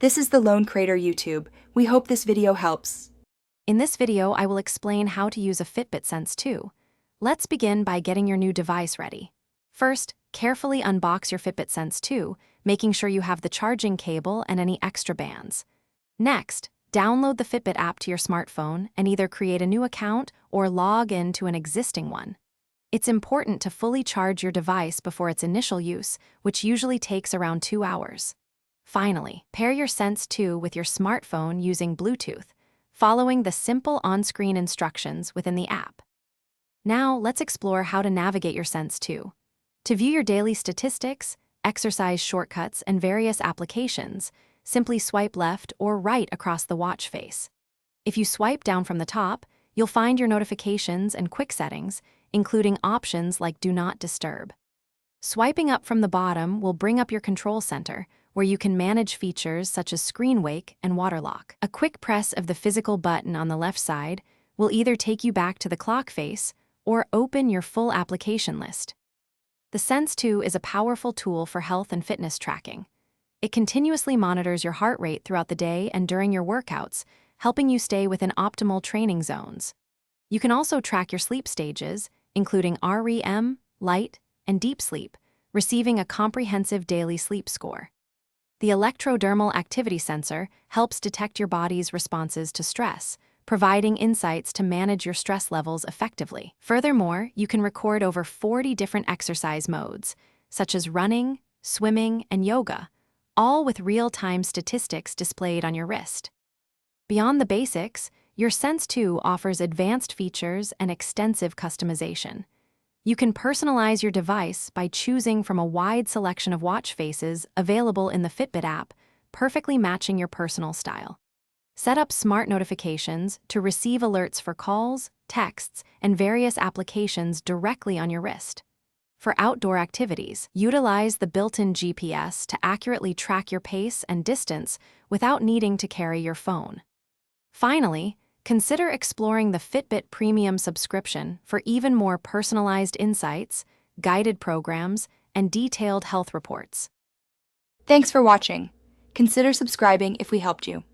This is the Lone Crater YouTube. We hope this video helps. In this video, I will explain how to use a Fitbit Sense 2. Let's begin by getting your new device ready. First, carefully unbox your Fitbit Sense 2, making sure you have the charging cable and any extra bands. Next, download the Fitbit app to your smartphone and either create a new account or log in to an existing one. It's important to fully charge your device before its initial use, which usually takes around 2 hours. Finally, pair your Sense 2 with your smartphone using Bluetooth, following the simple on-screen instructions within the app. Now, let's explore how to navigate your Sense 2. To view your daily statistics, exercise shortcuts, and various applications, simply swipe left or right across the watch face. If you swipe down from the top, you'll find your notifications and quick settings, including options like Do Not Disturb. Swiping up from the bottom will bring up your control center, where you can manage features such as screen wake and water lock. A quick press of the physical button on the left side will either take you back to the clock face or open your full application list. The Sense 2 is a powerful tool for health and fitness tracking. It continuously monitors your heart rate throughout the day and during your workouts, helping you stay within optimal training zones. You can also track your sleep stages, including REM, light, and deep sleep, receiving a comprehensive daily sleep score. The electrodermal activity sensor helps detect your body's responses to stress, providing insights to manage your stress levels effectively. Furthermore, you can record over 40 different exercise modes, such as running, swimming, and yoga, all with real-time statistics displayed on your wrist. Beyond the basics, your Sense 2 offers advanced features and extensive customization. You can personalize your device by choosing from a wide selection of watch faces available in the Fitbit app, perfectly matching your personal style. Set up smart notifications to receive alerts for calls, texts, and various applications directly on your wrist. For outdoor activities, utilize the built-in GPS to accurately track your pace and distance without needing to carry your phone. Finally, consider exploring the Fitbit Premium subscription for even more personalized insights, guided programs, and detailed health reports. Thanks for watching. Consider subscribing if we helped you.